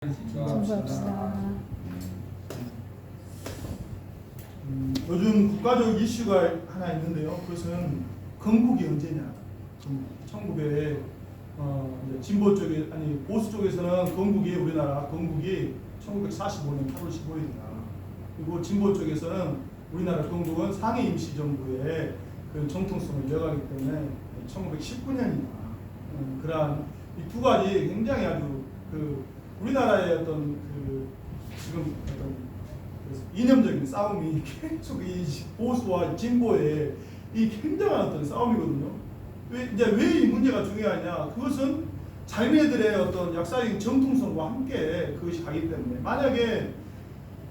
공부합시다. 요즘 국가적 이슈가 하나 있는데요. 그것은 건국이 언제냐. 1900 진보 쪽에 아니 보수 쪽에서는 우리나라 건국이 1945년 8월 15일이다. 그리고 진보 쪽에서는 우리나라 건국은 상해 임시정부의 그 정통성을 이어가기 때문에 1919년이다. 그러한 이 두 가지 굉장히 아주 우리나라의 어떤 지금 어떤 이념적인 싸움이 계속 이 보수와 진보의 이 굉장한 어떤 싸움이거든요. 왜 이 문제가 중요하냐? 그것은 자기네들의 어떤 역사적인 정통성과 함께 그것이 가기 때문에 만약에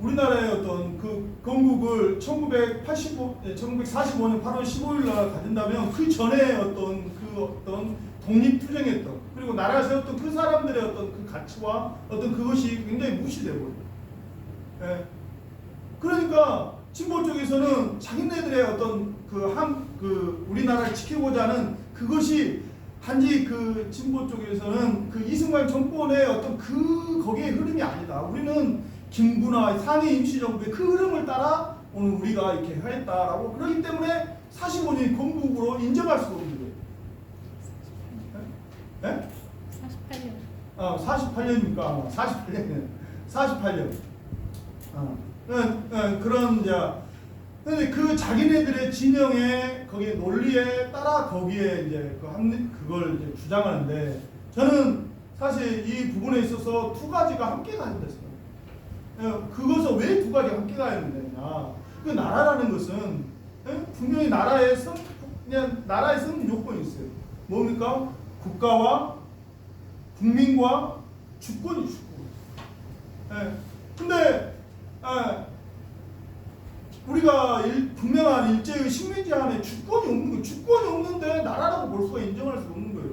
우리나라의 어떤 그 건국을 1945년 8월 15일 날 가진다면 그 전에 어떤 독립투쟁했던 그리고 나라를 세웠던 그 사람들의 어떤 그 가치와 어떤 그것이 굉장히 무시되고, 예. 그러니까 진보 쪽에서는 자기네들의 어떤 우리나라를 지키고자 하는 그것이 단지 그 진보 쪽에서는 그 이승만 정권의 어떤 거기에 흐름이 아니다. 우리는 김구나 상해 임시정부의 그 흐름을 따라 오늘 우리가 이렇게 했다라고 그러기 때문에 45년이 건국으로 인정할 수가 없는 거예요. 네? 48년. 48년이니까 48년. 그런 근데 그 자기네들의 진영의 거기에 논리에 따라 거기에 이제 그걸 이제 주장하는데 저는 사실 이 부분에 있어서 두 가지가 함께 가야 됐어요. 그것은 왜 두 가지가 함께 가야 되느냐? 그 나라라는 것은 분명히 나라의 성 요건이 있어요. 뭡니까? 국가와 국민과 주권이 주권. 근데 우리가 분명한 일제의 식민지 안에 주권이 없는 거예요. 주권이 없는데 나라라고 볼 수가 인정할 수 없는 거예요.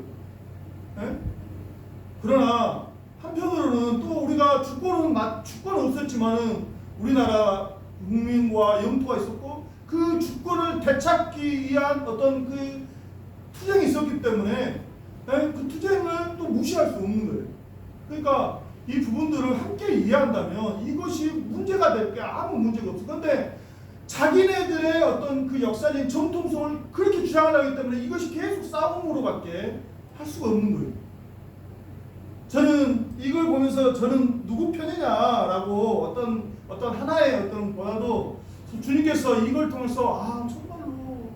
그러나 한편으로는 또 우리가 주권은 없었지만은 우리나라 국민과 영토가 있었고 그 주권을 되찾기 위한 어떤 그 투쟁이 있었기 때문에 그 투쟁을 또 무시할 수 없는 거예요. 그러니까 이 부분들을 함께 이해한다면 이것이 문제가 될 게 아무 문제가 없어. 그런데 자기네들의 어떤 그 역사적인 정통성을 그렇게 주장을 하기 때문에 이것이 계속 싸움으로밖에 할 수가 없는 거예요. 저는 이걸 보면서 저는 누구 편이냐라고 어떤 하나의 어떤 보다도 주님께서 이걸 통해서 정말로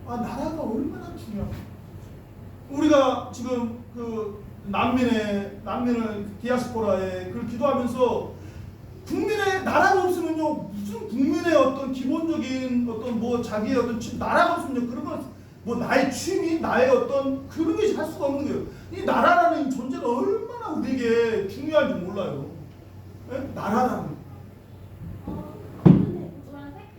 나라가 얼마나 중요한가. 우리가 지금 난민을 디아스포라에 그걸 기도하면서 국민의 나라가 없으면요 무슨 국민의 어떤 기본적인 어떤 자기의 어떤 나라가 없으면요 그런 건 나의 취미 나의 어떤 그런 것이 할 수가 없는 거예요. 이 나라라는 존재가 얼마나 우리에게 중요한지 몰라요. 나라라는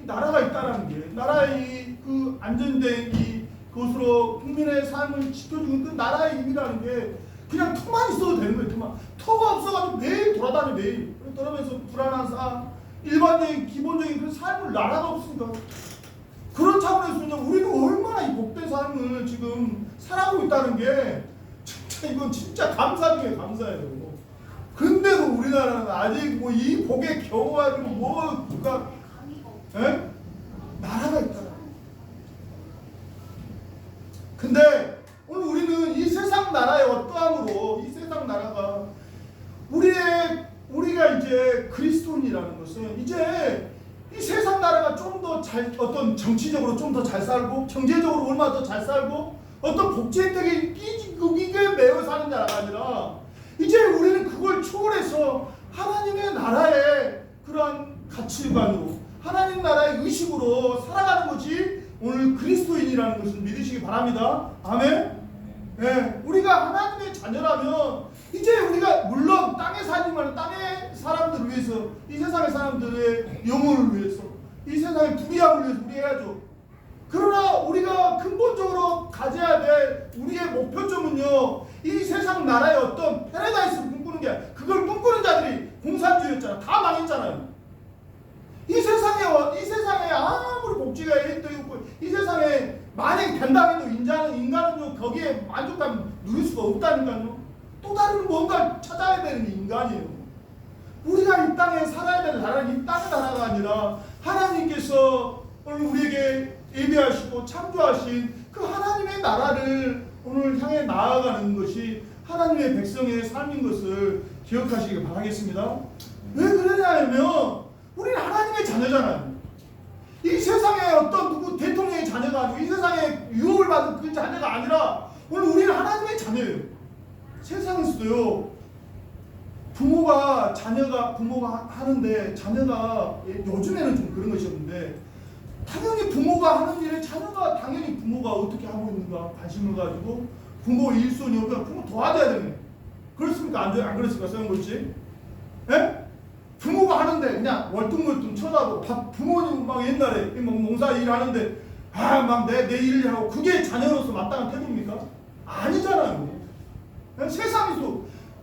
이 나라가 있다라는 게 나라의 그 안전된 그것으로 국민의 삶을 지켜주는 그 나라의 의미라는 게 그냥 터만 있어도 되는 거예요. 터가 없어가지고 매일 돌아다녀 매일 떠나면서 불안한 삶 일반적인 기본적인 그 삶을 나라가 없으니까 그런 차원에서 우리는 얼마나 이 복된 삶을 지금 살아가고 있다는 게 이건 진짜 감사 중에 감사예요. 근데도 우리나라는 아직 이 복에 겨워가지고 나라가 있다. 근데 오늘 우리는 이 세상 나라의 어떠함으로 이 세상 나라가 우리가 이제 그리스도인이라는 것은 이제 이 세상 나라가 좀 더 어떤 정치적으로 좀 더 잘 살고 경제적으로 얼마나 더 잘 살고 어떤 복지 혜택이 이게 매여 사는 나라가 아니라 이제 우리는 그걸 초월해서 하나님의 나라의 그러한 가치관으로 하나님 나라의 의식으로 살아가는 것이 오늘 그리스도인이라는 것을 믿으시기 바랍니다. 아멘. 우리가 하나님의 자녀라면 이제 우리가 물론 땅에 살지만 땅의 사람들을 위해서 이 세상의 사람들의 영혼을 위해서 이 세상의 부귀함을 위해서 우리 해야죠. 그러나 우리가 근본적으로 가져야 될 우리의 목표점은요 이 세상 나라의 어떤 패러다이스를 꿈꾸는 게 그걸 꿈꾸는 자들이 공산주의였잖아. 다 망했잖아요. 이 세상에 아무리 복지가 있고 이 세상에 만약 된다고 해도 인간은 거기에 만족감 누릴 수가 없다니까요. 또 다른 뭔가를 찾아야 되는 인간이에요. 우리가 이 땅에 살아야 되는 나라는 이 땅의 나라가 아니라 하나님께서 오늘 우리에게 예비하시고 창조하신 그 하나님의 나라를 오늘 향해 나아가는 것이 하나님의 백성의 삶인 것을 기억하시기 바라겠습니다. 왜 그러냐면 우리는 하나님의 자녀잖아요. 이 세상에 어떤 누구 대통령의 자녀가 아니고 이 세상에 유혹을 받은 그 자녀가 아니라 오늘 우리는 하나님의 자녀예요. 세상에서도요, 부모가 하는데 자녀가 요즘에는 좀 그런 것이었는데 당연히 부모가 하는 일에 자녀가 당연히 부모가 어떻게 하고 있는가 관심을 가지고 부모 일손이 오면 부모 도와줘야 되는, 그렇습니까? 안 그렇습니까? 서영골씨? 예? 부모가 하는데 그냥 월등월등 쳐다보고 부모님 막 옛날에 농사 일하는데 막 내 일을 하고 그게 자녀로서 마땅한 태도입니까? 아니잖아요. 세상에서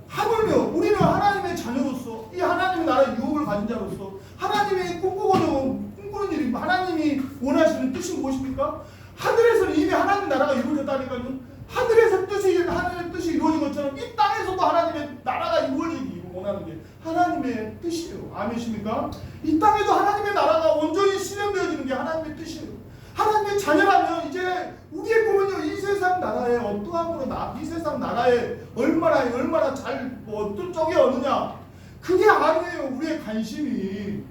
하물며 우리는 하나님의 자녀로서 이 하나님의 나라의 유혹을 가진 자로서 하나님이 꿈꾸는 일이 하나님이 원하시는 뜻이 무엇입니까? 하늘에서는 이미 하나님 나라가 이루어졌다니까요. 하늘의 뜻이 이루어진 것처럼 이 땅에서도 하나님의 나라가 이루어지기 원하는 게 하나님의 뜻이에요. 아멘이십니까? 이 땅에도 하나님의 나라가 온전히 실현되어지는 게 하나님의 뜻이에요. 하나님의 자녀라면 이제 우리의 꿈은요, 이 세상 나라에 어떠함으로 이 세상 나라에 얼마나 잘 어떤 쪽이 어느냐, 그게 아니에요. 우리의 관심이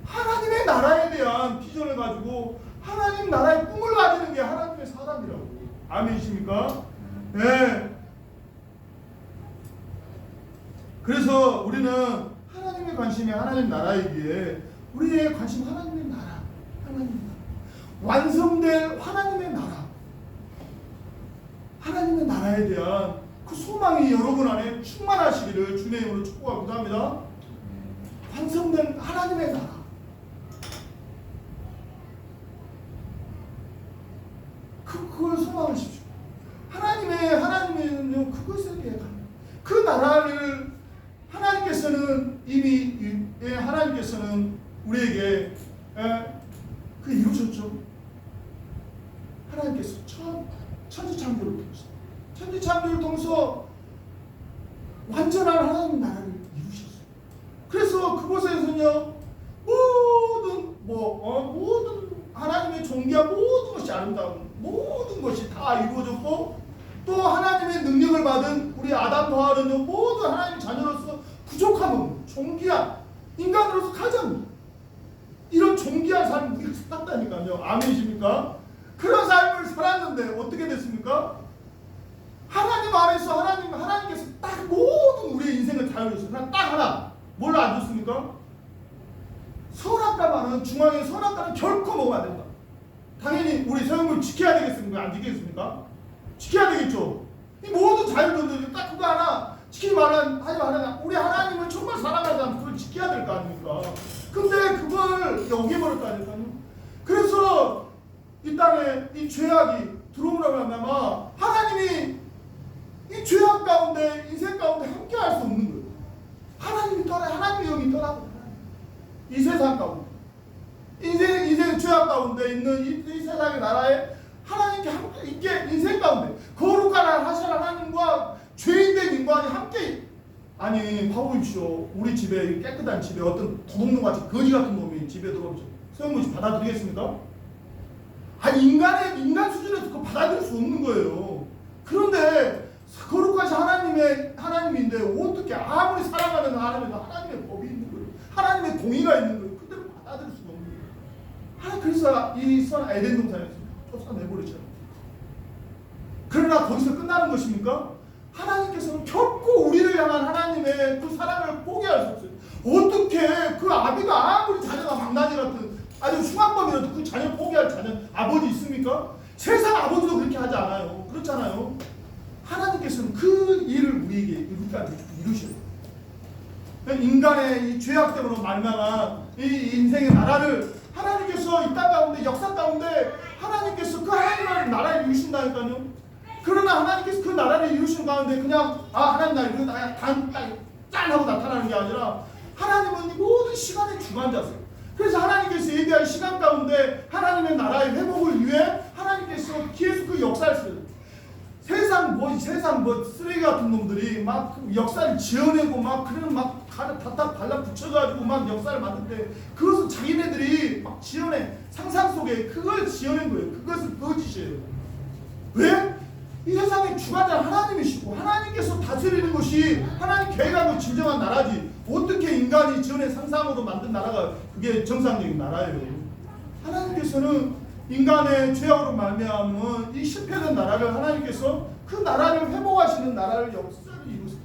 하나님의 나라에 대한 비전을 가지고 하나님 나라의 꿈을 가지는 게 하나님의 사람이라고. 아멘이십니까? 네. 그래서 우리는 하나님의 관심이 하나님 나라이기에 우리의 관심 하나님의 나라, 완성될 하나님의 나라, 하나님의 나라에 대한 그 소망이 여러분 안에 충만하시기를 주님의 이름으로 축복하고 기도합니다. 완성된 하나님의 나라, 그걸 소망하십시오. 하나님의 그것에 대해 그 나라를 하나님께서는 우리에게 그 이루셨죠. 하나님께서 천지창조를 통해서 완전한 하나님 나라를 이루셨어요. 그래서 그곳에서는요, 모든 하나님의 존귀한 모든 것이 아름다운 모든 것이 다 이루어졌고, 또 하나님의 능력을 받은 우리 아담과 하와는요, 모든 하나님의 자녀로서 부족함 없는 존귀한 인간으로서 가장 이런 존귀한 삶을 우리가 살았다니까요. 아멘이십니까? 그런 삶을 살았는데 어떻게 됐습니까? 하나님 안에서 하나님께서 딱 모든 우리의 인생을 다 이루셨어요. 딱 하나, 뭘 안 줬습니까? 선악과는 중앙의 선악과는 결코 먹으면 안 된다. 당연히 우리 서영을 지켜야 되겠습니까? 안 지키겠습니까? 지켜야 되겠죠. 이 모든 자유들이 딱 그거 하나 지키지 하지 말아야. 우리 하나님을 정말 사랑하는 사람 그걸 지켜야 될 거 아닙니까? 근데 그걸 어겨버렸다니까요. 그래서 이 땅에 이 죄악이 들어오라고 하면 하나님이 이 죄악 가운데 인생 가운데 함께 할 수 없는 거예요. 하나님의 영이 떠나고 이 세상 가운데 인생 죄악 가운데 있는 이 세상의 나라에 하나님께 함께 있게 인생 가운데 거룩한 하신 하나님과 죄인된 인간이 함께. 아니 봐보십시오. 우리 집에 깨끗한 집에 어떤 도둑놈같이 거지 같은 놈이 집에 들어오죠. 서영문씨 받아들이겠습니까? 아니 인간 수준에서 그거 받아들일 수 없는 거예요. 그런데 거룩하신 하나님인데 어떻게 아무리 사랑하는 하나님의 법이 있는 거예요. 하나님의 공의가 있는 거예요. 그대로 받아들일 수가 없는 거예요. 그래서 이 선 에덴 동산에서 쫓아내버리잖아요. 그러나 거기서 끝나는 것입니까? 하나님께서는 결코 우리를 향한 하나님의 그 사랑을 포기할 수 없어요. 어떻게 그 아비가 아무리 자녀가 망나니 같은 아주 흉악범이라도 그 자녀 포기할 아버지 있습니까? 세상 아버지도 그렇게 하지 않아요. 그렇잖아요. 하나님께서는 그 일을 우리에게 이루셔요. 인간의 이 죄악 때문에 말미암아 이 인생의 나라를 하나님께서 이 땅 가운데 역사 가운데 하나님께서 그 하나님의 나라를 이루신다니까요. 그러나 하나님께서 그 나라를 이루신 가운데 그냥 하나님 나라 이루다 짠 하고 나타나는 게 아니라 하나님은 이 모든 시간의 주관자세요. 그래서 하나님께서 예비한 시간 가운데 하나님의 나라의 회복을 위해 하나님께서 계속 그 역사를 쓰는 세상 쓰레기 같은 놈들이 막 역사를 지어내고 막 그런 막 다다 발라 붙여가지고 막 역사를 만드는데 그것은 자기네들이 막 지어내 상상 속에 그걸 지어낸 거예요. 그것은 거짓이에요. 왜? 이 세상의 주관자 하나님이시고 하나님께서 다스리는 것이 하나님 계획한 것 진정한 나라지. 어떻게 인간이 지어낸 상상으로 만든 나라가 그게 정상적인 나라예요. 하나님께서는 인간의 죄악으로 말미암은 이 실패된 나라를 하나님께서 그 나라를 회복하시는 나라를 역사를 이루세요.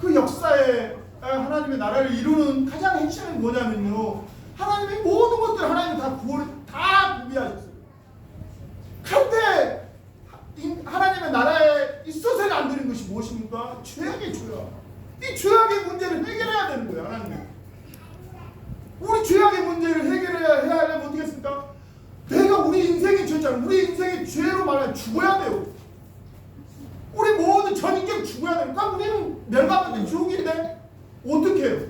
그 역사에 하나님의 나라를 이루는 가장 핵심은 뭐냐면요. 하나님의 모든 것들 하나님이 다 구비하셨어요. 그런데 하나님의 나라에 있어서는 안 되는 것이 무엇입니까? 죄악의 죄악. 이 죄악의 문제를 해결해야 되는 거예요. 하나님이. 우리 죄악의 문제를 해결해야 하려면 어떻게 했습니까? 내가 우리 인생의 죄잖아. 우리 인생의 죄로 말하면 죽어야 돼요. 우리 모든 전 인격 죽어야 돼요. 그러니까 우리는 멸망하는 지옥인데 어떻게 해요?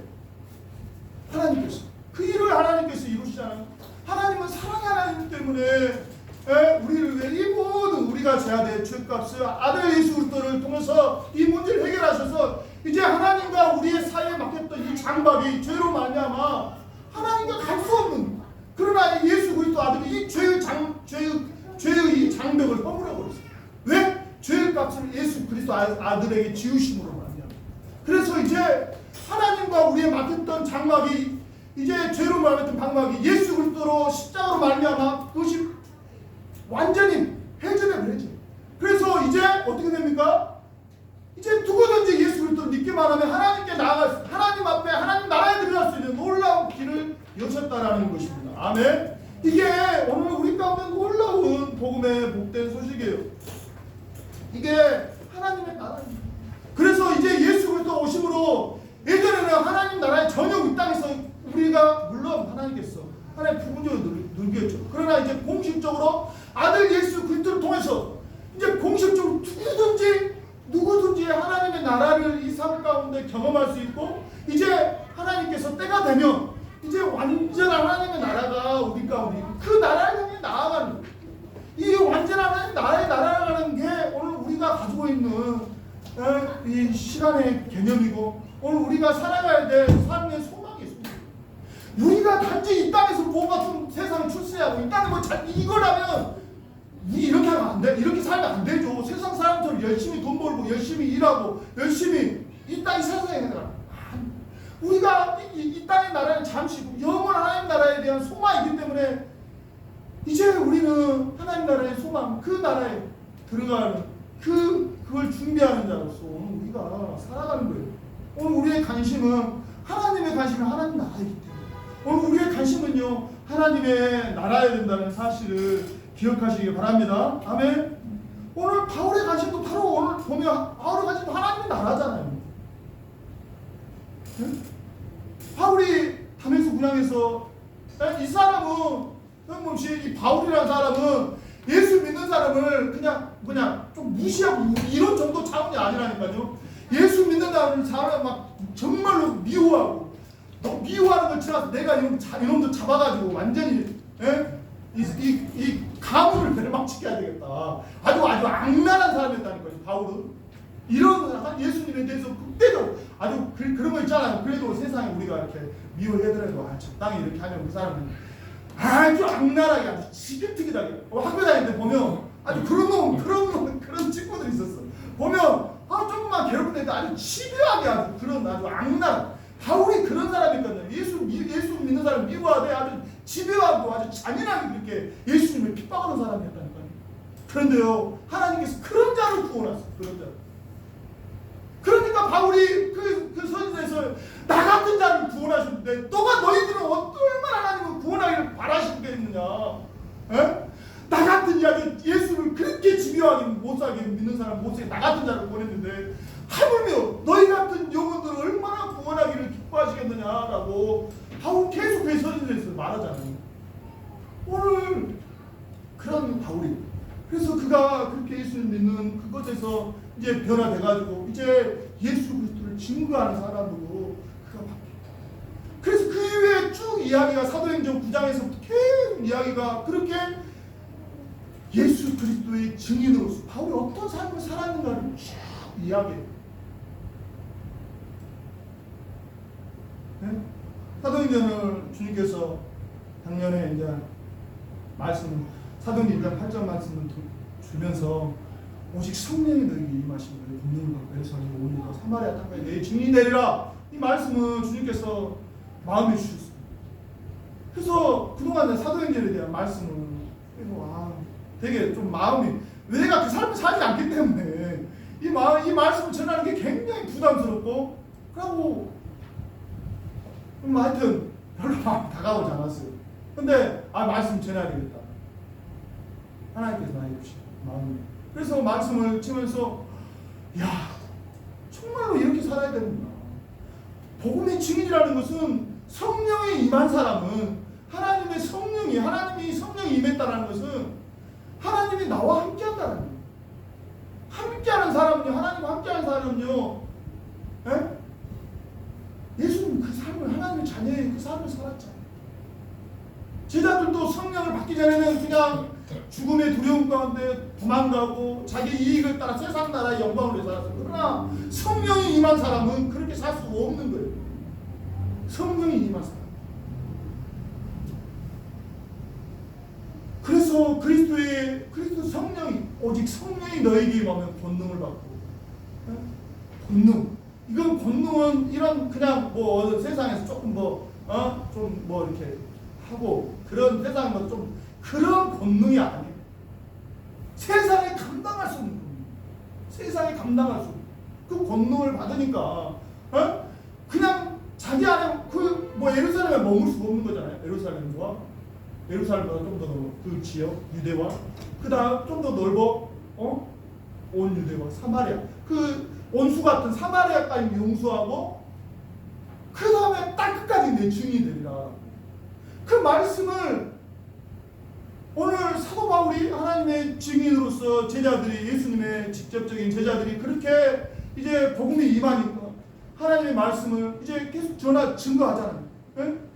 하나님께서 그 일을 하나님께서 이루시잖아요. 하나님은 사랑의 하나님 때문에 우리를 위해 이 모든 우리가 져야 될 죄값을 아들 예수 그리스도를 통해서 이 문제를 해결하셔서 이제 하나님과 우리의 사이에 막혔던 이 장박이 죄로 말미암아 하나님과 갈 수 없는 그러나 예수 그리스도 아들이 이 죄의 이 장벽을 허물어 버렸어요. 왜? 죄의 값을 예수 그리스도 아들에게 지으심으로 말미암아. 그래서 이제 하나님과 우리의 막혔던 장막이 이제 죄로 말미암았던 방막이 예수 그리스도로 십자가로 말미암아 그것이 완전히 해제돼 버리죠. 그래서 이제 어떻게 됩니까? 이제 누구든지 예수 그리스도를 믿기만 하면 하나님께 나아갈 하나님 앞에 하나님 나라에 들어갈 수 있는 놀라운 길을 여셨다라는 것입니다. 아멘. 이게 오늘 우리 가운데 놀라운 복음의 복된 소식이에요. 이게 하나님의 나라입니다. 그래서 이제 예수 그리스도 오심으로 예전에는 하나님 나라의 전역 이 땅에서 우리가 물론 하나님께서 하나님 부분적으로 누겼죠. 그러나 이제 공식적으로 아들 예수 그리스도를 통해서 이제 공식적으로 누구든지 하나님의 나라를 이 삶 가운데 경험할 수 있고 이제 하나님께서 때가 되면 이제 완전한 하나님의 나라가 우리 가운데 있고 그 나라를 향해 나아가는 거예요. 이 완전한 하나님의 나라에 나아가는 게 오늘 우리가 가지고 있는 이 시간의 개념이고 오늘 우리가 살아가야 될 삶의 소망이 있습니다. 우리가 단지 이 땅에서 뭔가 좀 세상을 출세하고 이 땅에 뭐 이거라면 이렇게 하면 안 돼. 이렇게 살면 안 되죠. 세상 사람처럼 열심히 돈 벌고 열심히 일하고 열심히 이 땅 세상에 살아. 우리가 이 땅의 나라는 잠시고 영원한 하나님 나라에 대한 소망이기 때문에 이제 우리는 하나님 나라의 소망 그 나라에 들어가는 그걸 준비하는 자로서 오늘 우리가 살아가는 거예요. 오늘 우리의 관심은 하나님의 관심은 하나님 나라이기 때문에 오늘 우리의 관심은요 하나님의 나라에 된다는 사실을 기억하시기 바랍니다. 아멘. 오늘 바울의 관심도 바로 오늘 보면 바울의 관심도 하나님의 나라잖아요. 네? 바울이 다메섹 군향에서 이 사람은 이 바울이라는 사람은 예수 믿는 사람을 그냥 좀 무시하고 이런 정도 차원이 아니라니까요. 예수 믿는 사람을 막 정말로 미워하고 미워하는 걸 지나서 내가 이놈들 잡아가지고 완전히 이 가문을 배려막치게 해야 되겠다. 아주 악랄한 사람이었다니까요. 바울은 이런 예수님에 대해서 극대로 아주 그런 거 있잖아요. 그래도 세상에 우리가 이렇게 미워해더라도 적당히 이렇게 하면 그 사람은 아주 악랄하게 아주 지긋지긋하게 학교 다닐 때 보면 아주 그런 친구들이 있었어. 보면 조금만 괴롭힐 때 아주 집요하게 아주 그런 아주 악랄. 바울이 그런 사람이거든요. 예수 믿는 사람 미워하되 아주 집요하고 아주 잔인하게 그렇게 예수님을 핍박하는 사람이었다니까요. 그런데요 하나님께서 그런 자를 구원하셨어요. 그런 자. 그러니까 바울이 그 서신에서 나 같은 자를 구원하셨는데 너가 너희들은 얼마나 하나님을 구원하기를 바라시겠느냐. 나 같은 자를 예수를 그렇게 집요하게 못살게 믿는 사람 못살게 나 같은 자를 구원했는데 하물며 너희 같은 영혼들을 얼마나 구원하기를 기뻐하시겠느냐라고 바울 계속 그 서신에서 말하잖아요. 오늘 그런 바울이 그래서 그가 그렇게 예수를 믿는 그것에서 이제 변화돼가지고 이제 예수 그리스도를 증거하는 사람으로 그가 바뀌었다. 그래서 그 이후에 쭉 이야기가 사도행전 9장에서 계속 이야기가 그렇게 예수 예수 그리스도의 증인으로서 바울이 어떤 삶을 살았는가를 쭉 이야기해요. 네? 사도행전을 주님께서 작년에 이제 말씀 사도행전 8장 말씀을 주면서 오직 성령이 너에게 임하신 거예요. 권능을 받고 예루살렘에 오니까 사마리아 땅까지 내 증인이 되리라. 이 말씀은 주님께서 마음에 주셨어요. 그래서 그동안 사도행전에 대한 말씀을 되게 좀 마음이 내가 그 삶을 살지 않기 때문에 이 말씀을 전하는 게 굉장히 부담스럽고 그러고 하여튼 별로 다가오지 않았어요. 근데 말씀 전해야 되겠다. 하나님께서 나에게 주신 마음이. 그래서 말씀을 치면서 야 정말로 이렇게 살아야 되는구나. 복음의 증인이라는 것은 성령이 임한 사람은 하나님이 성령이 임했다는 것은 하나님이 나와 함께한다는 거예요. 함께하는 사람은요, 하나님과 함께하는 사람은요, 예수님 그 삶을 하나님의 자녀의 그 삶을 살았잖아요. 제자들도 성령을 받기 전에는 그냥 죽음의 두려움 가운데 도망가고 자기 이익을 따라 세상 나라의 영광을 위해 살았어요. 그러나 성령이 임한 사람은 그렇게 살 수 없는 거예요. 성령이 임한 사람. 그래서 그리스도 성령이 오직 성령이 너에게 임하면 권능을 받고 권능. 이건 권능은 이런 그냥 뭐 세상에서 조금 좀 이렇게 하고 그런 세상에서 좀 그런 권능이 아니에요. 세상에 감당할 수 없는 권능. 세상에 감당할 수 없는 그 권능을 받으니까 그냥 자기 안에 예루살렘에 머물 수가 없는 거잖아요. 예루살렘보다 좀 더 그 지역 유대와 그 다음 좀 더 넓어 온 유대와 사마리아 그 온수 같은 사마리아까지 용수하고 그 다음에 땅 끝까지 내 증인이 되리라. 그 말씀을 오늘 사도 바울이 하나님의 증인으로서 제자들이 예수님의 직접적인 제자들이 그렇게 이제 복음이 임하니까 하나님의 말씀을 이제 계속 증거하잖아요.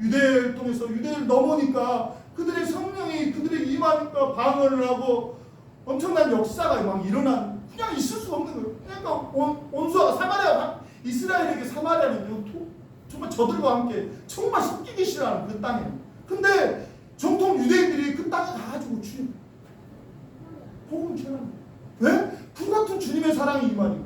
유대를 통해서 유대를 넘으니까 그들의 성령이 그들에게 임하니까 방언을 하고 엄청난 역사가 막 일어난 그냥 있을 수 없는 거예요. 그러니까 온수와 사마리아 이스라엘에게 사마리아는 정말 저들과 함께 정말 섞이기 싫어하는 그 땅이에요. 근데 정통 유대인들이 그 땅에 가가지고 주님 복음을 전하는 거예요. 왜? 불같은 주님의 사랑이 임하니까.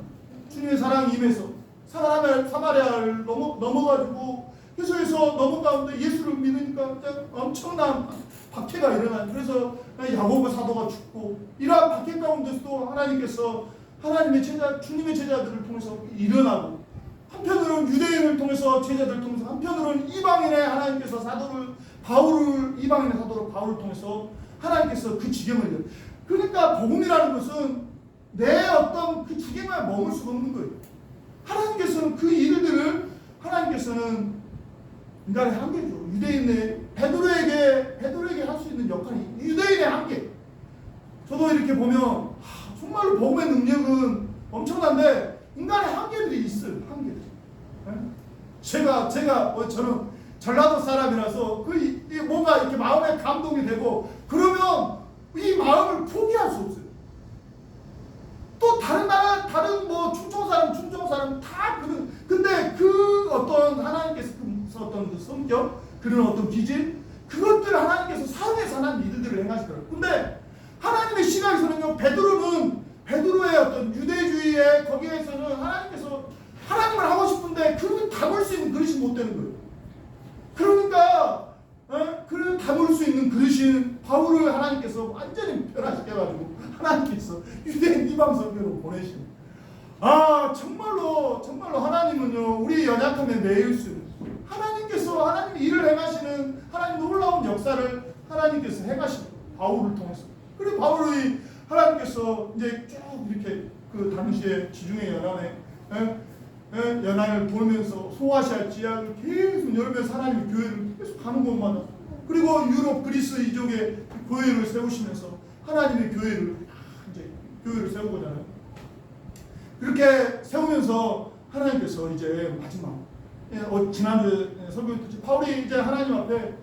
주님의 사랑이 임해서 사마리아를 넘어가지고 해서에서 넘어가는데 예수를 믿으니까 엄청난 박해가 일어나요. 그래서 야고보 사도가 죽고 이러한 박해 가운데서도 하나님께서 주님의 제자들을 통해서 일어나고 한편으로는 유대인을 통해서 제자들을 통해서 한편으로는 이방인의 하나님께서 이방인의 사도를 바울을 통해서 하나님께서 그 지경을 그러니까 복음이라는 것은 내 어떤 그 지경에 머물 수가 없는 거예요. 하나님께서는 그 일들을 하나님께서는 인간의 한계죠. 유대인의 베드로에게 할 수 있는 역할이 유대인의 한계. 저도 이렇게 보면 정말로 복음의 능력은 엄청난데 인간의 한계들이 있어요. 한계들. 저는 전라도 사람이라서 뭔가 이렇게 마음에 감동이 되고 그러면 이 마음을 포기할 수 없어요. 또 다른 나라 충청 사람 다 근데 그 어떤 하나님께서 어떤 그 성격 그런 어떤 기질 그것들을 하나님께서 사회에서 하나님 이들을 행하시더라고요. 근데 하나님의 시각에서는요 베드로의 어떤 유대주의에 거기에서는 하나님께서 하나님을 하고 싶은데 그걸 담을 수 있는 그릇이 못 되는 거예요. 그러니까 그를 담을 수 있는 그릇인 바울을 하나님께서 완전히 변화시켜가지고 하나님께서 유대인 이방 선교로 보내시는. 정말로 하나님은요 우리의 연약함에 매일 수 있는 하나님께서 하나님의 일을 행하시는 하나님 놀라운 역사를 하나님께서 행하시는 바울을 통해서. 그리고 바울이 하나님께서 이제 쭉 이렇게 그 당시에 지중해 연안을 돌면서 소아시아 지역을 계속 열면서 하나님의 교회를 계속 가는 곳마다 그리고 유럽 그리스 이쪽에 교회를 세우시면서 하나님의 교회를 세우고자 하는 그렇게 세우면서 하나님께서 이제 마지막 지난주에 설교했듯이 바울이 이제 하나님 앞에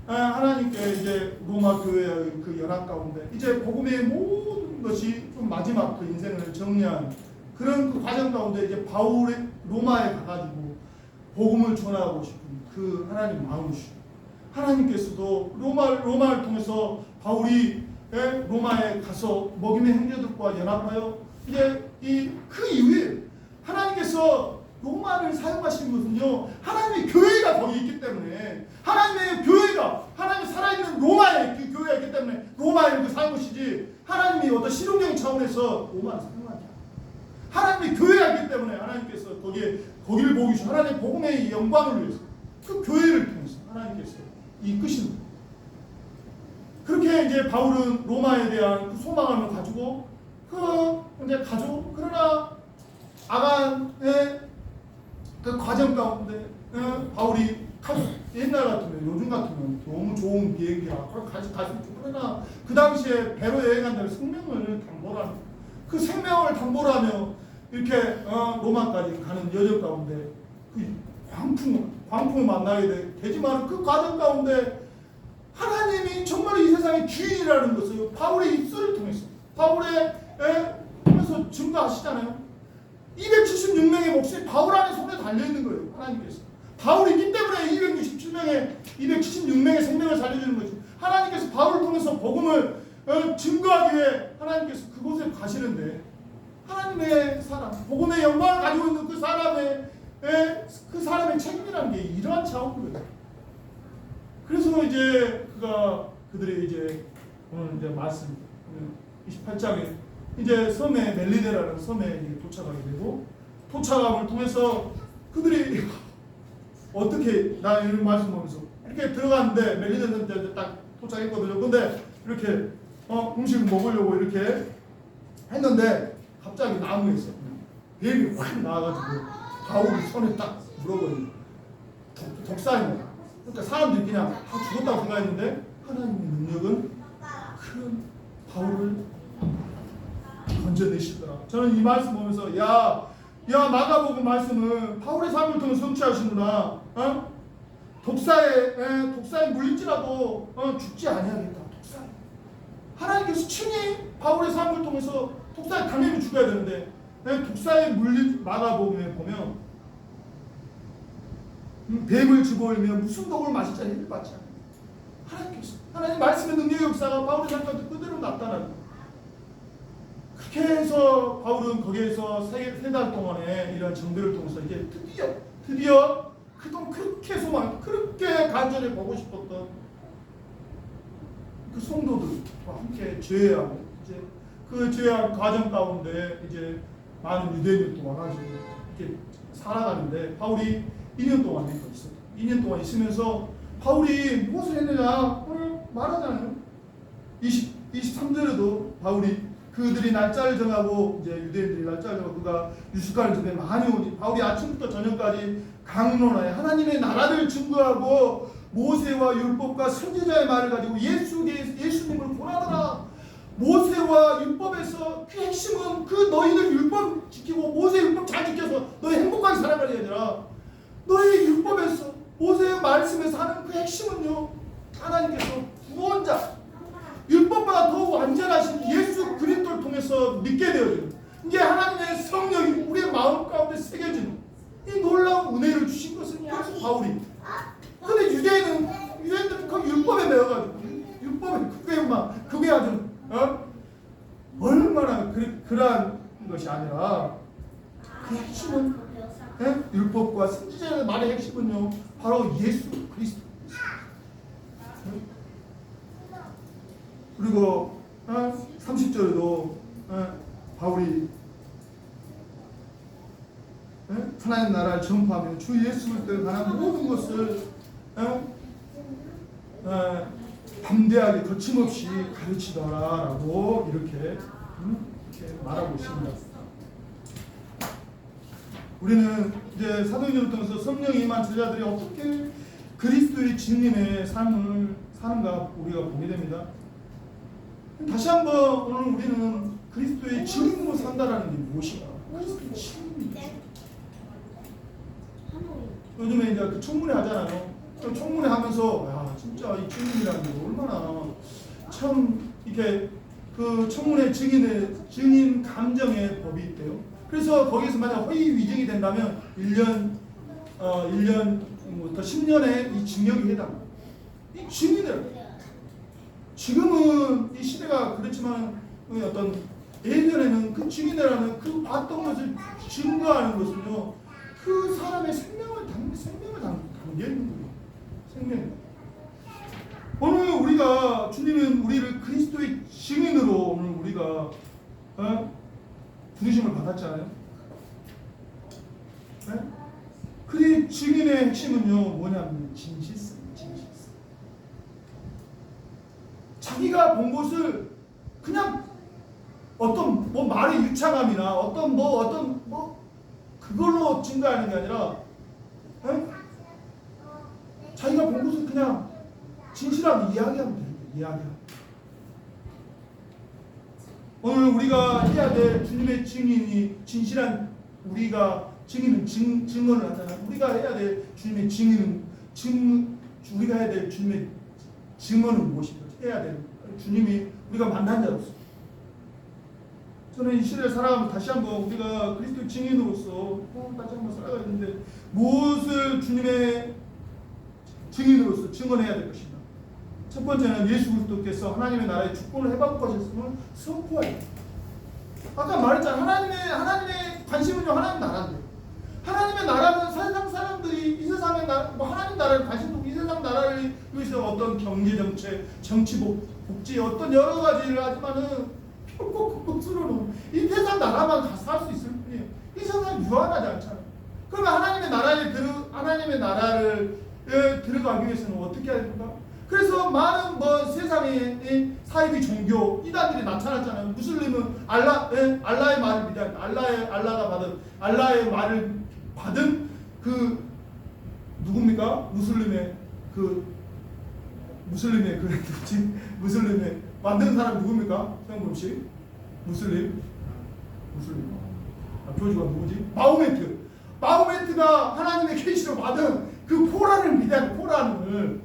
하나님께 이제 로마 교회의 그 연합 가운데 이제 복음의 모든 것이 좀 마지막 그 인생을 정리한 그런 그 과정 가운데 이제 바울이 로마에 가가지고 복음을 전하고 싶은 그 하나님 마음이시죠. 하나님께서도 로마를 통해서 바울이 로마에 가서 먹임의 형제들과 연합하여 이제 그 이후에 하나님께서 로마를 사용하신 것은요, 하나님의 교회가 거기 있기 때문에, 하나님의 교회가, 하나님이 살아있는 로마의 그 교회가 있기 때문에 로마에 그 사용하시지, 하나님이 어떤 실용적인 차원에서 로마를 사용하지 않아요. 하나님의 교회가 있기 때문에 하나님께서 거기를 보기 위해서 하나님의 복음의 영광을 위해서 그 교회를 통해서 하나님께서 이끄십니다. 그렇게 이제 바울은 로마에 대한 그 소망을 가지고 이제 가죠. 그러나 아간의 그 과정 가운데 바울이 옛날 같으면, 요즘 같으면 너무 좋은 비행기라 그걸 같이 갈 수 있죠. 그러나 그 당시에 배로 여행한다면 생명을 담보라며, 그 생명을 담보라며 이렇게 로마까지 가는 여정 가운데 그 광풍을 만나게 되지만 그 과정 가운데 하나님이 정말 이 세상의 주인이라는 것을 바울의 입술을 통해서, 바울의 통해서 증거하시잖아요. 276명의 몫이 바울 안에 손에 달려있는 거예요. 하나님께서. 바울이 있기 때문에 276명의 생명을 살려주는 거죠. 하나님께서 바울을 통해서 복음을 증거하기 위해 하나님께서 그곳에 가시는데, 하나님의 사람, 복음의 영광을 가지고 있는 그 사람의 책임이라는 게 이러한 차원이에요. 그래서 이제 그들이 이제 오늘 이제 말씀 28장에 이제 섬에 멜리데라는 섬에 도착하게 되고, 도착함을 통해서 그들이 어떻게, 나 이런 말씀 보면서 이렇게 들어갔는데 멜리데는 이제 딱 도착했거든요. 근데 이렇게 음식을 먹으려고 이렇게 했는데 갑자기 나무에서 뱀이 확 나와가지고 바울이 손에 딱 물어버리고 독사입니다. 그러니까 사람들이 그냥 다 죽었다고 생각했는데 하나님의 능력은 큰 바울을 건져내시더라. 저는 이 말씀 보면서 야 마가복음 말씀은 바울의 삶을 통해 성취하시는구나. 독사에 물릴지라도 죽지 아니하겠다. 독사. 하나님께서 친히 바울의 삶을 통해서 독사에 당연히 죽어야 되는데 독사에 물린 마가복음에 보면 뱀을 집어올리면 무슨 독을 마실지 해를 받지 않아요. 하나님께서, 하나님 말씀의 능력의 역사가 바울의 삶 가운데 그대로 나타나요. 그렇게 해서 바울은 거기에서 세 달 동안의 이러한 정비를 통해서 이제 드디어 그동안 그렇게 그렇게 간절히 보고 싶었던 그 성도들과 함께 죄하고 이제 그 죄악 과정 가운데 이제 많은 유대인들이 또 와가지고 이렇게 살아가는데 바울이 2년 동안 있었어요. 2년 동안 있으면서 바울이 무엇을 했느냐 오늘 말하잖아요. 23절에도 바울이 그들이 날짜를 정하고 이제 유대인들이 날짜를 정하고 그가 유숙하는 집에 많이 오니 바울이 아침부터 저녁까지 강론하여 하나님의 나라를 증거하고 모세와 율법과 선지자의 말을 가지고 예수님을 고난하라. 모세와 율법에서 그 핵심은 그 너희들 율법 지키고 모세 율법 잘 지켜서 너희 행복하게 살아가는 게 아니라 너희 율법에서 모세의 말씀에서 하는 그 핵심은요, 하나님께서 구원자, 율법보다 더 완전하신 예수 그리스도를 통해서 믿게 되어지는, 이게 하나님의 성령이 우리의 마음 가운데 새겨지는 이 놀라운 은혜를 주신 것은 바울이. 근데 유대인들은 그 율법에 매여가지고 율법에 그게 아주 얼마나 그러한 것이 아니라 그 핵심은 율법과 선지자의 말의 핵심은요 바로 예수 그리스도. 그리고 30절에도 바울이 하나님 나라를 전파하며 주 예수 그리스도에 관한 모든 것을 담대하게 거침없이 가르치더라라고 이렇게 말하고 있습니다. 우리는 이제 사도행전을 통해서 성령이 임한 제자들이 어떻게 그리스도의 증인의 삶을 사는가 우리가 보게 됩니다. 다시 한번 오늘 우리는 그리스도의 증인으로 산다라는 게 무엇인가? 그리스도의 증인. 요즘에 이제 그 청문회 하잖아요. 청문회 하면서 야 진짜 이 증인이라는 게 얼마나 참 이렇게 그 청문회 증인 감정의 법이 있대요. 그래서 거기서 만약 허위 위증이 된다면 1년부터 10년의 이 징역이 해당합니다. 이 증인을 지금은 이 시대가 그렇지만 어떤 예전에는 그 증인이라는 그 봤던 것을 증거하는 것은요 그 사람의 생명을 담기는 거예요. 생명. 오늘 우리가 주님은 우리를 그리스도의 증인으로 오늘 우리가 부르심을 받았잖아요. 네? 그 증인의 핵심은요 뭐냐면 진실성. 자기가 본 것을 그냥 어떤 뭐 말의 유창함이나 어떤 그걸로 증거하는 게 아니라 자기가 본 것을 그냥 진실하게 이야기하면 됩니다. 이야기하면. 오늘 우리가 해야 될 주님의 증인이 진실한 우리가 증인은 증언을 하잖아요. 우리가 해야 될 주님의 증인은 우리가 해야 될 주님의 증언은 무엇인가? 해야 될 주님이 우리가 만난 자로서 저는 이 시대를 살아가면서 다시 한번 우리가 그리스도의 증인으로서 다시 한번 살아가야 되는데 무엇을 주님의 증인으로서 증언해야 될 것인가? 첫 번째는 예수 그리스도께서 하나님의 나라의 주권을 해방할 것이었음을 선포해야 돼. 아까 말했잖아. 하나님의 관심은요 하나님 나라인데 하나님의 나라는 세상 사람들이 이 세상의 하나님 나라를 관심도 이 세상 나라를 위해서 어떤 경제 정책, 정치 복지 어떤 여러 가지를 하지만은 결국 그것으로는 이 세상 나라만 가서 할 수 있을 뿐이에요. 이 세상이 유한하지 않잖아요. 그러면 하나님의 나라를 들어가기 위해서는 어떻게 해야 됩니까? 그래서 많은 세상의 사이비 종교 이단들이 나타났잖아요. 무슬림은 알라의 말을 믿어야 알라의 말을 받은 그 누굽니까? 무슬림의 만든 사람 누굽니까? 형범 씨? 무슬림. 교주가 누구지? 마호메트가 하나님의 계시로 받은 그 코란을 믿어야 코란을.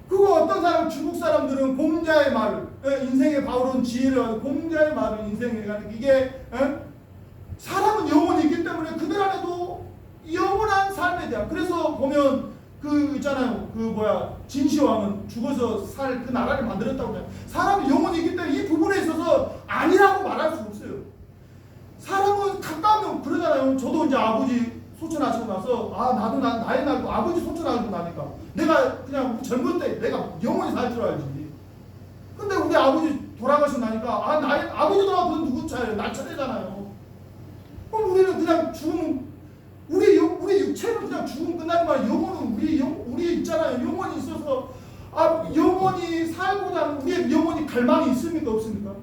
그거 어떤 사람 중국 사람들은 공자의 말을 인생의 바울은 지혜를 하고 공자의 말을 인생에 가는 이게 사람은 영혼이 있기 때문에 그들 안에도 영원한 삶에 대한 그래서 보면 그 있잖아요 진시황은 죽어서 살 그 나라를 만들었다고 해요. 사람이 영혼이 있기 때문에 이 부분에 있어서 아니라고 말할 수 없어요. 사람은 가까우면 그러잖아요. 저도 이제 아버지 소천하시고 나서 나도 나이 나고 아버지 소천하고 나니까 내가 그냥 젊을 때 내가 영원히 살 줄 알지. 근데 우리 아버지 돌아가시고 나니까 아버지 돌아가서 누구 차례? 나 차례잖아요. 그럼 우리는 그냥 죽으면 우리 육체는 그냥 죽으면 끝나는 말이야. 영혼은 우리 있잖아요. 영혼이 있어서 영혼이 살고자 하는 우리의 영혼이 갈망이 있습니까? 없습니까?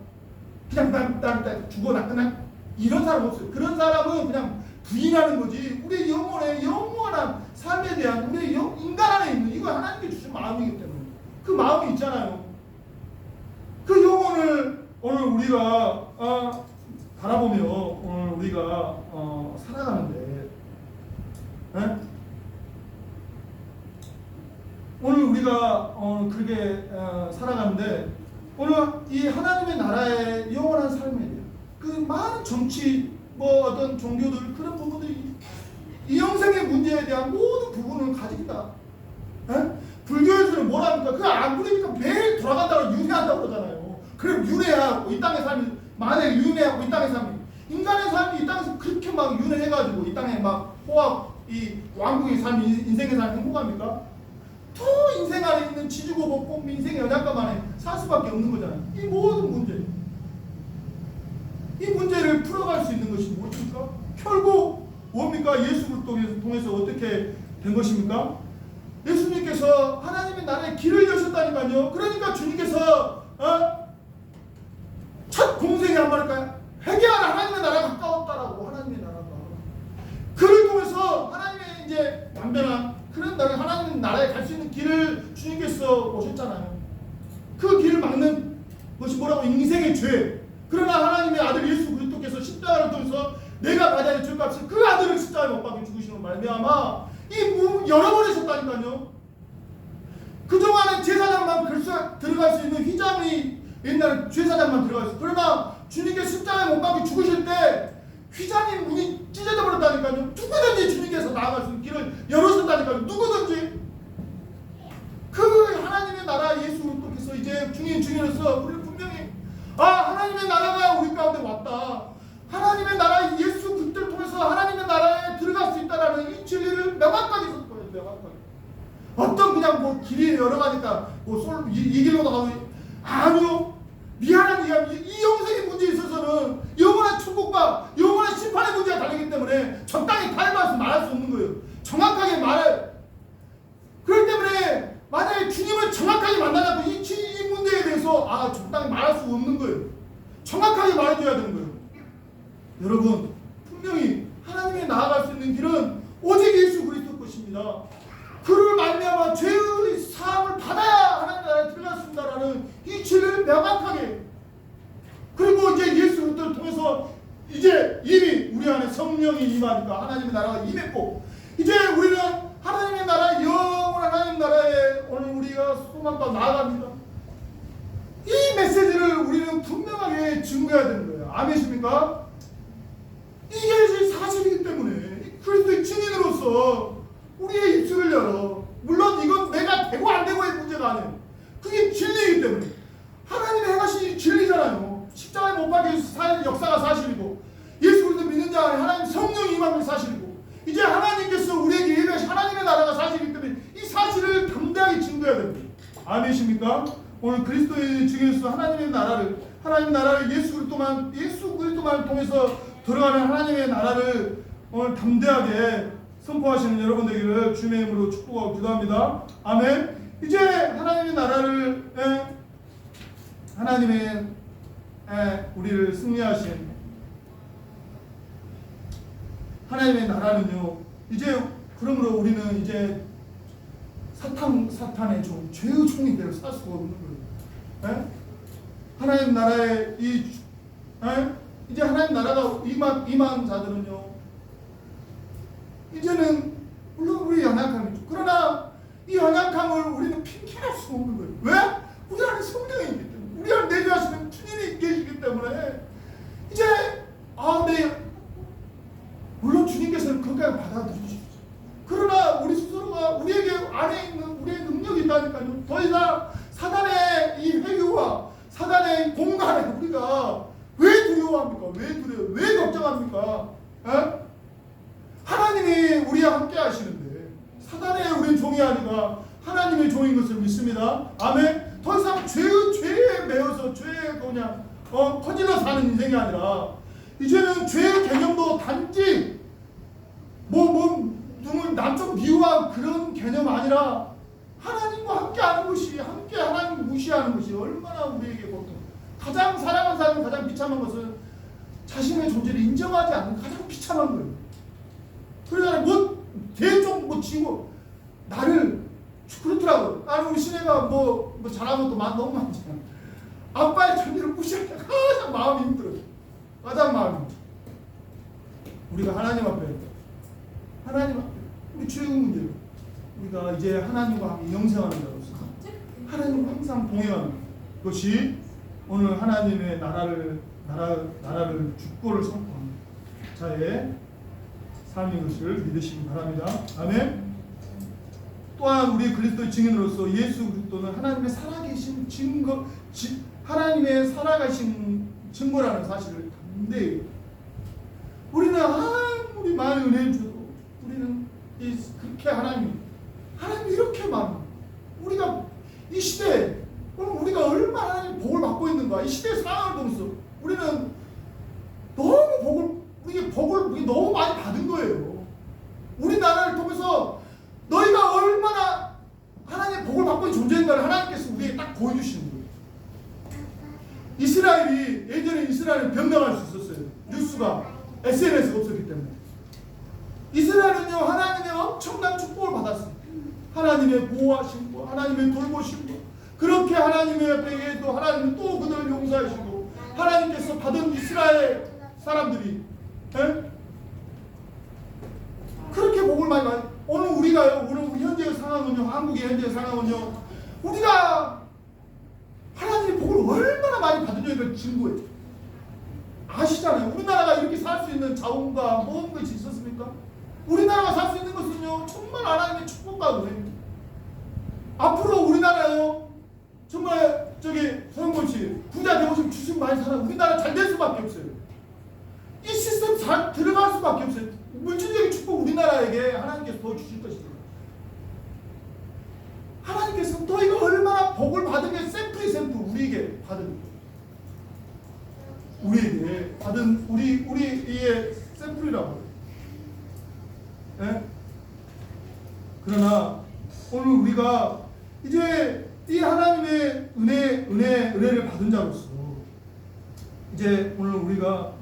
그냥 난 죽어나 그냥 이런 사람 없어요. 그런 사람은 그냥 부인하는 거지. 우리의 영혼의 영원한 삶에 대한 우리의 인간 안에 있는 이거 하나님께 주신 마음이기 때문에 그 마음이 있잖아요. 그 영혼을 오늘 우리가 바라보며 오늘 우리가 살아가는데 오늘 우리가 그렇게 살아가는데 오늘 이 하나님의 나라의 영원한 삶에 대한 그 많은 정치 어떤 종교들 그런 부분들이 이 영생의 문제에 대한 모든 부분을 가지다. 불교에서는 뭐랍니까? 그거 안 부리니까 매일 돌아간다고 윤회한다고 그러잖아요. 그럼 윤회하고 이 땅의 삶이 만약에 윤회하고 이 땅의 삶이 인간의 삶이 이 땅에서 그렇게 막 윤회해가지고 이 땅에 막 이 왕국의 삶이 인생의 삶이 행복합니까? 또 인생 안에 있는 지주고 볶고 인생의 연약감 안에 살 수밖에 없는 거잖아요. 이 모든 문제. 이 문제를 풀어갈 수 있는 것이 무엇입니까? 결국 뭡니까? 예수를 통해서 어떻게 된 것입니까? 예수님께서 하나님의 나라의 길을 여셨다니까요. 그러니까 주님께서 첫 공생이 한 말일까요? 회개하라 하나님의 나라가 가까웠다라고. 하나님의 나라가 그를 통해서 하나님의 이제 완전한 그런 나라 하나님 나라에 갈 수 있는 길을 주님께서 오셨잖아요. 그 길을 막는 것이 뭐라고? 인생의 죄. 그러나 하나님의 아들 예수 그리스도께서 십자가를 통해서 내가 받아야 될 죄값을 그 아들을 십자가에 못 박혀 죽으시는 말미암아 이 열어버리셨다니까요. 그동안은 제사장만 들어갈 수 있는 휘장이 옛날에 제사장만 들어갈 수 있어요. 그러나 주님께 십자가에 못 박혀 죽으실 때 휘장이 문이 찢어져 버렸다니까요. 누구든지 주님께서 나아갈 수 있는 길을 열으셨다니까요. 누구든지. 그 하나님의 나라 예수 그리스도께서 이제 증인으로서 우리는 분명히 하나님의 나라가 우리 가운데 왔다. 하나님의 나라 예수 그리스도를 통해서 하나님의 나라에 들어갈 수 있다라는 이 진리를 명확하게 선포해요. 명확하게. 어떤 그냥 뭐 길이 여러 가니까 이 길로 나가고 아니요. 미안한 이야기. 이 영생의 문제에 있어서는 영원한 천국과 영원한 심판의 문제가 달리기 때문에 적당히 말할 수 없는 거예요. 정확하게 말해. 그렇기 때문에 만약에 주님을 정확하게 만나자고 이 문제에 대해서 적당히 말할 수 없는 거예요. 정확하게 말해줘야 되는 거예요. 여러분 분명히 하나님에 나아갈 수 있는 길은 오직 예수 그리스도 것입니다. 그를 말미암아 죄의 사함을 받아야 하나님 나라에 들어갈 수 있다라는 이 진리를 명확하게. 그리고 이제 예수 그리스도를 통해서 이제 이미 우리 안에 성령이 임하니까 하나님의 나라가 임했고 이제 우리는 하나님의 나라 영원한 하나님 나라에 오늘 우리가 소망과 나아갑니다. 이 메시지를 우리는 분명하게 증거해야 되는 거예요. 아멘이십니까? 이게 사실이기 때문에 그리스도의 증인으로서 우리의 입술을 열어. 물론 이건 내가 되고 안 되고의 문제가 아니에요. 그게 진리이기 때문에. 하나님의 행하신 진리잖아요. 십자가에 못 박힌 역사가 사실이고 예수 그리스도 믿는 자 안에 하나님 성령이 임하는 사실이고 이제 하나님께서 우리에게 예배하신 하나님의 나라가 사실이기 때문에 이 사실을 담대하게 증거해야 됩니다. 아멘이십니까? 오늘 그리스도의 증인으로서 하나님의 나라를 예수 그리스도만 통해서 들어가는 하나님의 나라를 오늘 담대하게 선포하시는 여러분 되기를 주님의 이름으로 축복하고 기도합니다. 아멘. 이제 하나님의 나라를 우리를 승리하신 하나님의 나라는요. 이제 그러므로 우리는 이제 사탄의 종, 죄의 종이 되어 살 수가 없는 거예요. 하나님 나라의 이제 하나님 나라가 임한 자들은요. 이제는 물론 우리 연약함이죠. 그러나 이 연약함을 우리는 핑계할 수 없는 거예요. 왜? 우리 안에 성령이 있기 때문에. 우리 안에 내주하시는 주님이 계시기 때문에 이제 물론 주님께서는 그것까지 받아들이시죠. 그러나 우리 스스로가 우리에게 안에 있는 우리의 능력이 있다니까요. 더 이상 사단의 이 회유와 사단의 공간에 우리가 왜 두려워합니까? 왜 두려워요? 왜 걱정합니까? 하나님이 우리와 함께 하시는데 사단의 우리는 종이 아니라 하나님의 종인 것을 믿습니다. 아멘. 더 이상 죄에 매여서 죄에 그냥 퍼질러 사는 인생이 아니라 이제는 죄의 개념도 단지 누굴 남쪽 미워한 그런 개념 아니라 하나님과 함께하는 것이 함께 하나님 무시하는 것이 얼마나 우리에게 고통. 가장 사랑하는 사람이 가장 비참한 것은 자신의 존재를 인정하지 않는 가장 비참한 거예요. 그러잖아요. 대쪽 지고 나를 그렇더라고요. 우리 시내가 잘하면 또 너무 많잖아. 아빠의 존재를 무시하니까 가장 마음이 힘들어요. 가장 마음이 힘들어요. 우리가 하나님 앞에 우리 죄의 문제로 우리가 이제 하나님과 함께 영생하는 자로서 하나님과 항상 동행하는 것이 오늘 하나님의 나라를 주권을 선포하는 자의 삶인 것을 믿으시기 바랍니다. 아멘. 또한 우리 그리스도의 증인으로서 예수 그리스도는 하나님의 살아계신 증거, 하나님의 살아가신 증거라는 사실을 담대히 우리는 아무리 많은 은혜를 줘도 우리는 그렇게 하나님이 이렇게 많아. 우리가 이 시대에 우리가 얼마나 하나님 복을 받고 있는가. 이 시대의 상황을 보면서 우리는 너무 복을 너무 많이 받은 거예요. 우리나라를 통해서 너희가 얼마나 하나님의 복을 받고 있는 존재인가를 하나님께서 우리에게 딱 보여주시는 거예요. 예전에 이스라엘은 변명할 수 있었어요. 뉴스가 SNS가 없었기 때문에. 이스라엘은요 하나님의 엄청난 축복을 받았어요. 하나님의 보호하심과 하나님의 돌보심과 그렇게 하나님의 옆에도 하나님은 또 그들을 용서하시고 하나님께서 받은 이스라엘 사람들이 그렇게 복을 많이 오늘 우리가요, 오늘 우리 현재의 상황은요, 한국의 현재의 상황은요, 우리가 하나님의 복을 얼마나 많이 받으려니까 증거예요. 아시잖아요. 우리나라가 이렇게 살 수 있는 자원과 모든 것이 있었습니까? 우리나라가 살 수 있는 것은요, 정말 하나님의 축복과 은혜입니다. 앞으로 우리나라요, 정말 서영권 씨 부자 되고 싶으면 주식 많이 사라. 우리나라 잘 될 수밖에 없어요. 이 시스템 잘 들어갈 수밖에 없어요. 물질적인 축복 우리나라에게 하나님께서 더 주실 것입니다. 하나님께서 너희가 얼마나 복을 받은 게 샘플이 샘플 우리에게 받은 우리에게 받은 우리의 샘플이라고. 예? 그러나 오늘 우리가 이제 이 하나님의 은혜를 받은 자로서 이제 오늘 우리가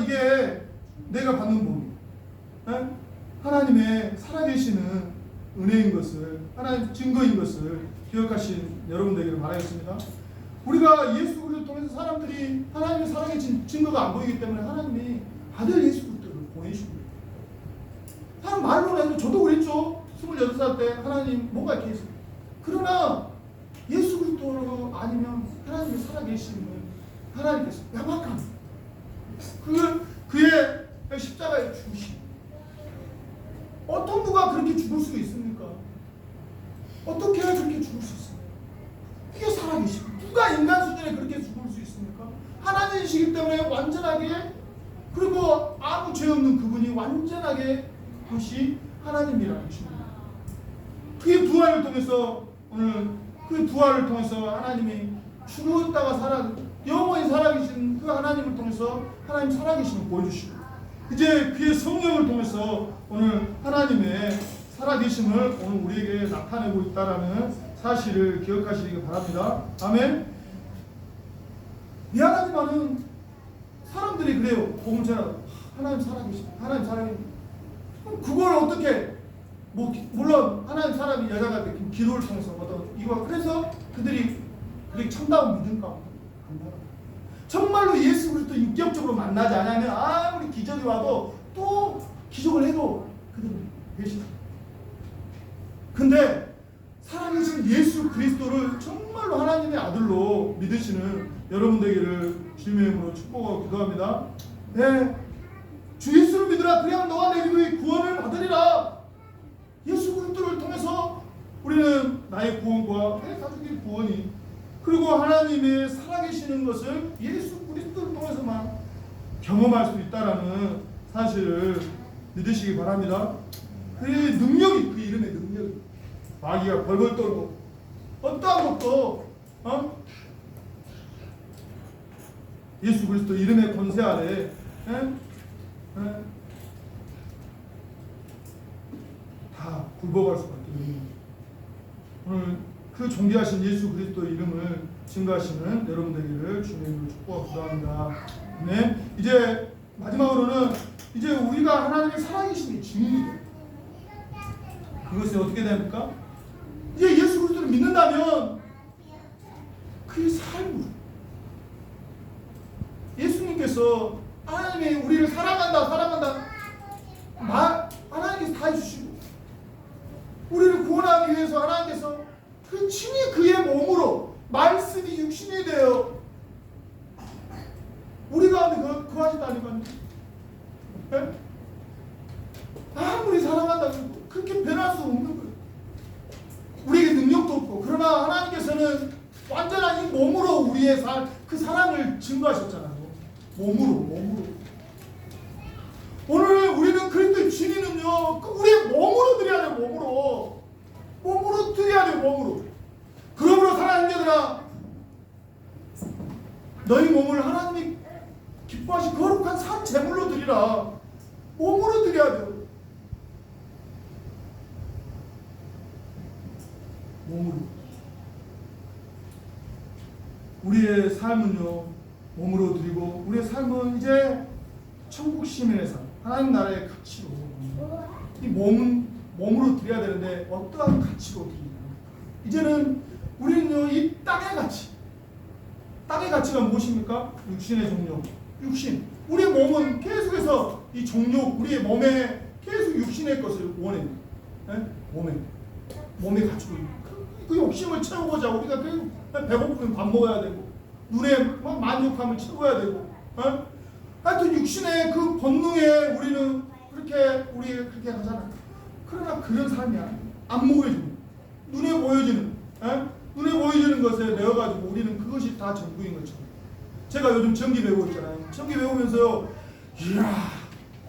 이게 내가 받는 복, 예? 하나님의 살아계시는 은혜인 것을, 하나님 증거인 것을 기억하신 여러분 되기를 바라겠습니다. 우리가 예수 그리스도를 통해서 사람들이 하나님의 살아계신 증거가 안 보이기 때문에 하나님이 아들 예수 그리스도를 보내주신 거예요. 사람 말로는 해도 저도 그랬죠. 28살 때 하나님 뭔가 이렇게 했어요. 그러나 예수 그리스도로 아니면 하나님의 살아계시는 하나님께서 야박한 그의 십자가에 죽으신, 어떤 누가 그렇게 죽을 수 있습니까? 어떻게 해야 그렇게 죽을 수 있습니까? 이게 살아계십니다. 누가 인간 수준에 그렇게 죽을 수 있습니까? 하나님이시기 때문에 완전하게, 그리고 아무 죄 없는 그분이 완전하게 그것이 하나님이라는 것입니다. 그의 부활을 통해서 오늘 그 부활을 통해서 하나님이 죽었다가 영원히 살아계신 그 하나님을 통해서 하나님 살아계심을 보여주시고, 이제 그의 성령을 통해서 오늘 하나님의 살아계심을 오늘 우리에게 나타내고 있다라는 사실을 기억하시기 바랍니다. 아멘. 미안하지만은 사람들이 그래요. 복음 전하다 하나님 살아계심, 하나님 살아계심. 그걸 어떻게 물론 하나님 사람이 여자가 기도를 통해서 이거 그래서 그들이 참다운 믿음 가운데 간다. 정말로 예수 그리스도 인격적으로 만나지 않으면 아무리 기적이 와도 또 기적을 해도 그들은 계시다. 근데 살아계신 예수 그리스도를 정말로 하나님의 아들로 믿으시는 여러분 되기를 주님의 이름으로 축복하고 기도합니다. 네, 주 예수를 믿으라. 그래야 너와 내 집의 구원을 받으리라. 예수 그리스도를 통해서 우리는 나의 구원과 내 가족의 구원이, 그리고 하나님의 살아계시는 것을 예수 그리스도를 통해서만 경험할 수 있다라는 사실을 믿으시기 바랍니다. 그의 능력이, 그 이름의 능력이, 마귀가 벌벌 떨고 어떠한 것도 예수 그리스도 이름의 권세 아래 다 굴복할 수밖에 없는, 오늘 그 존귀하신 예수 그리스도 이름을 증거하시는 여러분 되기를 주님으로 축복하고 기도합니다. 네, 이제 마지막으로는 이제 우리가 하나님의 살아계심의 증인이 돼요. 그것이 어떻게 됩니까? 이제 예수 그리스도를 믿는다면 그의 삶으로 예수님께서 하나님이 우리를 사랑한다 하나님께서 다 해주시고, 우리를 구원하기 위해서 하나님께서 그 친히 그의 몸으로 말씀이 육신이 되어 우리 가운데 거하시다니까요. 네? 아무리 사랑한다고 그렇게 변할 수 없는 거예요. 우리에게 능력도 없고. 그러나 하나님께서는 완전한 이 몸으로 우리의 그 사랑을 증거하셨잖아요. 몸으로. 오늘 우리는 그리스도의 진리는요, 우리의 몸으로 드려야 돼요. 몸으로 드려야 돼요. 몸으로. 그러므로 사랑하는 자들아, 너희 몸을 하나님이 기뻐하신 거룩한 산 제물로 드리라. 몸으로 드려야 돼요. 몸으로. 우리의 삶은요, 몸으로 드리고, 우리의 삶은 이제 천국 시민의 삶, 하나님 나라의 가치로, 이 몸은 몸으로 드려야 되는데 어떠한 가치로 드리냐. 이제는 우리는요, 이 땅의 가치, 땅의 가치가 무엇입니까? 육신의 정욕, 육신. 우리의 몸은 계속해서 이 정욕, 우리의 몸에 계속 육신의 것을 원해. 예? 몸에 갖추고 있는 그 욕심을 채우고자 우리가 배고프면 밥 먹어야 되고 눈에 만족함을 채워야 되고 하여튼 육신의 그 본능에 우리는 그렇게 하잖아요. 그러나 그런 삶이 아니에요. 안 보여지는 눈에 보여지는 것에 매여가지고 우리는 그것이 다 전부인 것처럼. 제가 요즘 전기 배우고 있잖아요. 전기 배우면서요, 이야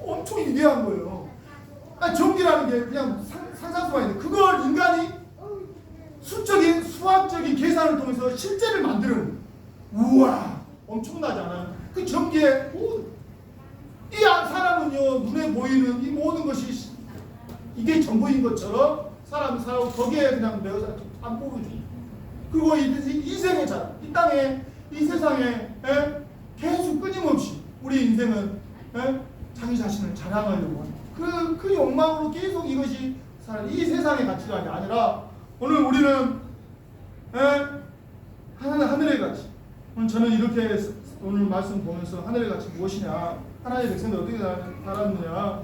엄청 위대한 거예요. 전기라는 게 그냥 상상수가 있는데 그걸 인간이 수학적인 계산을 통해서 실제를 만드는, 우와 엄청나잖아요. 그 전기에 이 사람은요 눈에 보이는 이 모든 것이 이게 전부인 것처럼 사람이 살아고 거기에 그냥 매여서 안 보여줘. 그리고 이 생의 자랑, 이 땅에 이 세상에 계속 끊임없이 우리 인생은 자기 자신을 자랑하려고 하는 그 욕망으로 계속 이것이 이 세상의 가치가 아니라 오늘 우리는 하늘의 가치. 오늘 저는 이렇게 오늘 말씀 보면서 하늘의 가치 무엇이냐, 하나님의 백성들 어떻게 살았느냐,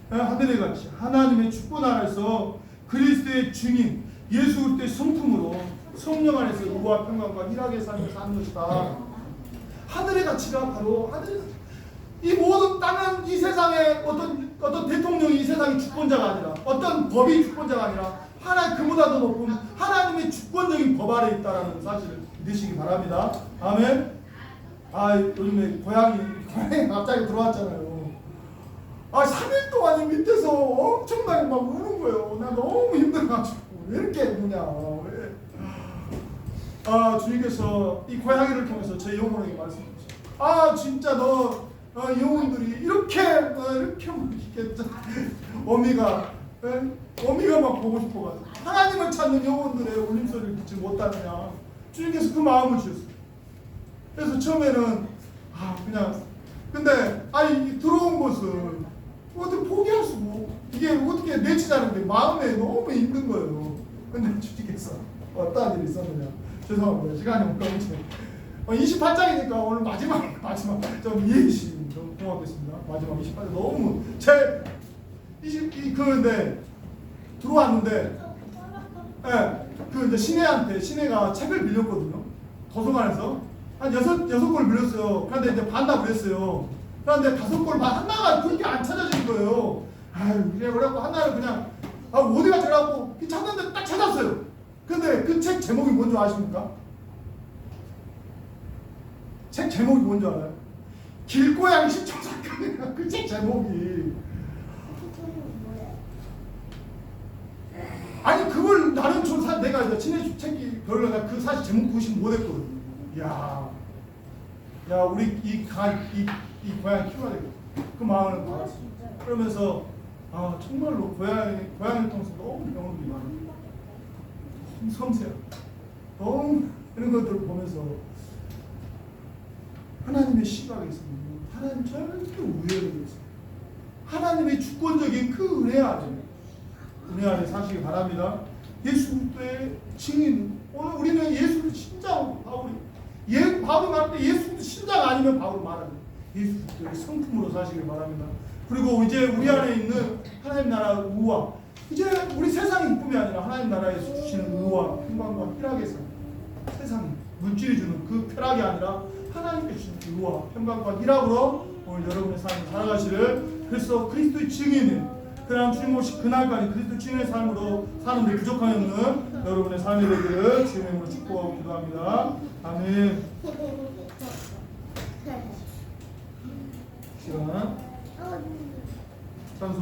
하늘의 가치, 하나님의 주권 아래서 그리스도의 증인, 예수 그리스도의 성품으로 성령 안에서 의와 평강과 희락의 삶을 사는 것이다. 하늘의 가치가 바로 하늘의 가치. 이 모든 땅은 이 세상에 어떤 대통령이 이 세상의 주권자가 아니라, 어떤 법이 주권자가 아니라 하나님 그보다 더 높은 하나님의 주권적인 법 아래 있다라는 사실을 믿으시기 바랍니다. 아멘. 요즘에 고양이 갑자기 들어왔잖아요. 3일 동안 밑에서 엄청나게 막 우는 거예요. 나 너무 힘들어가지고 왜 이렇게 우냐. 왜? 주님께서 이 고양이를 통해서 제 영혼에게 말씀하셨어요. 진짜 너 영혼들이 이렇게 어미가 막 보고 싶어가지고 하나님을 찾는 영혼들의 울림소리를 듣지 못하느냐. 주님께서 그 마음을 주셨어요. 그래서 처음에는 근데 들어온 것을 어떻게 포기할 수고, 이게 어떻게 내치자는데 마음에 너무 힘든 거예요. 근데 주님께서 어떠한 일이 있었느냐. 죄송합니다. 시간이 없다고. 28장이니까 오늘 마지막 좀 이해해주시면 좀 고맙겠습니다. 마지막 28장 너무 근데 들어왔는데 이제 시내가 책을 빌렸거든요. 도서관에서 한 6권을 빌렸어요. 그런데 이제 반납을 했어요. 그런데 5권을 하나가 그렇게 안 찾아지는 거예요. 그래갖고 하나를 그냥 어디가 들어가고 찾는데 딱 찾았어요. 근데 그 책 제목이 뭔지 아십니까? 책 제목이 뭔지 알아요? 길고양이 신청사건이야. 그 책 제목이. 그걸 나는 내가 이제 친해 책이 별로 그 사실 제목 구식 못했거든. 야 우리 이 고양이 키워야 되겠다. 그 마음을 받았어. 그러면서 정말로 고양이를 통해서 너무 배우는 게 많아요. 섬세하고 너무 이런 것들을 보면서 하나님의 시각에 있습니다. 하나님 절대 우애를 위해서 하나님의 주권적인 그 은혜 안에 사시기 바랍니다. 예수 그리스도의 증인. 오늘 우리는 예수를 신장 바울이 말할 때 예수 그리스도 신장 아니면 바울이 말하는 예수 그리스도의 성품으로 사시기 바랍니다. 그리고 이제 우리 안에 있는 하나님 나라 의와, 이제 우리 세상의 기쁨이 아니라 하나님 나라에서 주시는 의와 평강과 희락의 삶, 세상이 물질이 주는 그 쾌락이 아니라 하나님께 주시는 의와 평강과 희락으로 오늘 여러분의 삶을 살아가시를, 그래서 그리스도의 증인은 그냥 주님 오시 그날까지 그리스도 증인의 삶으로 사는 데 부족함이 없는 여러분의 삶이 되기를 주님의 이름으로 축복하고 기도합니다. 아멘. 시간 찬송